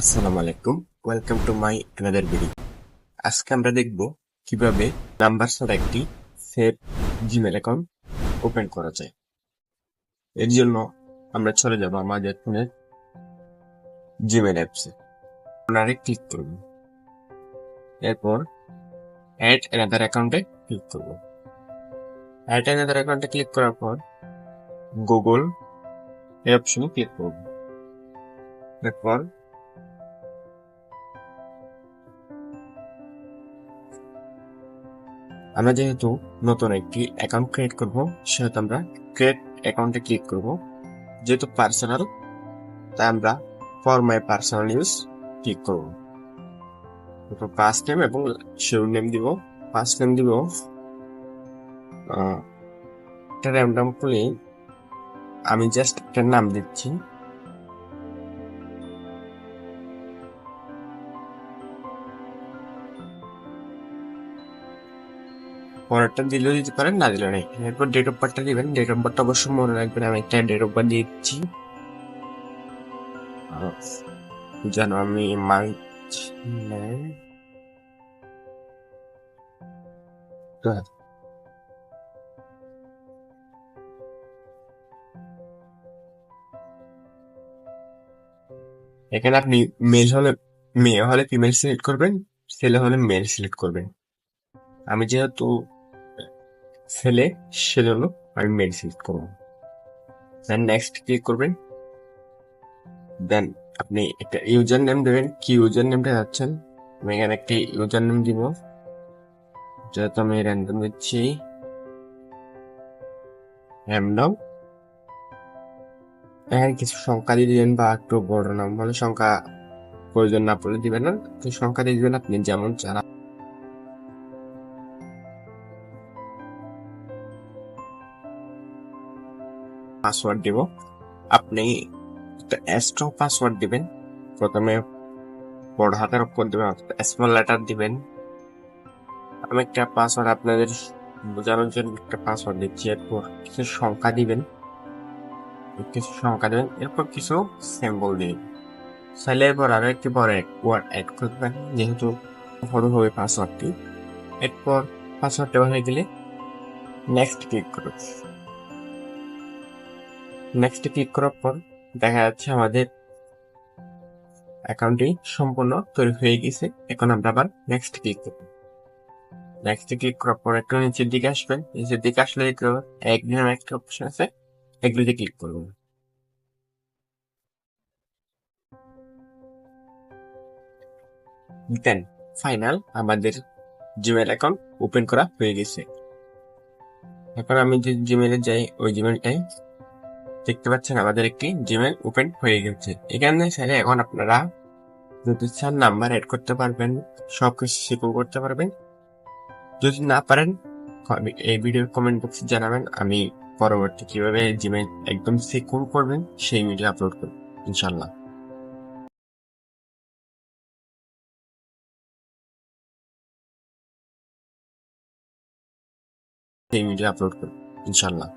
আসসালামু আলাইকুম, welcome to my another video. আজকে আমরা দেখব কিভাবে নাম্বার ছাড়া একটি সেভ জিমেল অ্যাকাউন্ট ওপেন করা যায়। এর জন্য আমরা চলে যাব আমাদের ফোনের জিমেল অ্যাপসে, কর্নারে ক্লিক করব। এরপর অ্যাড অ্যানাদার অ্যাকাউন্টে ক্লিক করব। অ্যাড অ্যানাদার অ্যাকাউন্টে ক্লিক করার পর গুগল এই অপশনে ক্লিক করব। এরপর আমরা যেহেতু নতুন একটি অ্যাকাউন্ট ক্রিয়েট করব, সেহেতু আমরা ক্রিয়েট অ্যাকাউন্টে ক্লিক করব। যেহেতু পার্সোনাল, তাই আমরা for my personal use click করব। ফার্স্ট নেম এবং শিওর নেম দিব। ফার্স্ট নেম দিব একটা র্যান্ডম করে, আমি জাস্ট একটা নাম দিচ্ছি। পরেরটা দিলেও দিতে পারেন, না দিলেও নেই। এরপর ডেট অফ বার্থটা দিবেন। ডেট অফ বার্থটা অবশ্যই মনে রাখবেন। আমি একটা ডেট অফ বার্থ দিচ্ছি, যেন আমি মার্চ এখানে আপনি মেয়ে হলে ফিমেল সিলেক্ট করবেন, ছেলে হলে মেল সিলেক্ট করবেন। আমি যেহেতু ছেলে, সেজন্য আমি মেল সিলেক্ট করবো। দেন নেক্সট ক্লিক করবেন। দেন আপনি একটা ইউজার নেম দেবেন। কি ইউজার নেমটা যাচ্ছেন, আমি এখানে একটি ইউজার নেম দিব, যেহেতু আমি র্যান্ডম দিচ্ছি র্যান্ডম। এখানে কিছু সংখ্যা দিয়ে দিবেন, বা একটু বড় নাম হলে সংখ্যা প্রয়োজন না পড়লে দিবেন না, তো সংখ্যা দিয়ে দিবেন আপনি যেমন চান। পাসওয়ার্ড দিব, আপনি একটা স্ট্রং পাসওয়ার্ড দিবেন। প্রথমে বড় হাতের অক্ষর দিবেন, স্মল লেটার দিবেন। আমি একটা পাসওয়ার্ড আপনাদের বোঝানোর জন্য একটা পাসওয়ার্ড দিচ্ছি। এরপর কিছু সংখ্যা দিবেন, এরপর কিছু সিম্বল দিবেন। চাইলে এরপর আরো একটি বড় ওয়ার্ড অ্যাড করতে পারেন, যেহেতু বড় হবে পাসওয়ার্ডটি। এরপর পাসওয়ার্ডটা হয়ে গেলে নেক্সট ক্লিক করুন। নেক্সট ক্লিক করার পর দেখা যাচ্ছে আমাদের অ্যাকাউন্টটি সম্পূর্ণ তৈরি হয়ে গেছে। এখন আমরা আবার নেক্সট ক্লিক করব। নেক্সট ক্লিক করার পর একটু নিচের দিকে আসবেন। নিচের দিকে আসলে দেখতে পাবেন এগ্রি নামে একটা অপশন আছে, এগ্রিতে ক্লিক করবেন। দেন ফাইনাল, আমাদের জিমেল অ্যাকাউন্ট ওপেন করা হয়ে গেছে। এখন আমি যে জিমেলে যাই, ওই জিমেলটাই দেখতে পাচ্ছেন আমাদের একটি জিমেল ওপেন হয়ে গেছে। এখানে চাইলে এখন আপনারা যদি চান নাম্বার এড করতে পারবেন, সবকিছু সিকিউর করতে পারবেন। যদি না পারেন, এই ভিডিওর কমেন্ট বক্সে জানাবেন, আমি পরবর্তী কিভাবে জিমেল একদম সিকিউর করবেন সেই ভিডিও আপলোড করব ইনশাল্লাহ। সেই ভিডিও আপলোড করব ইনশাল্লাহ।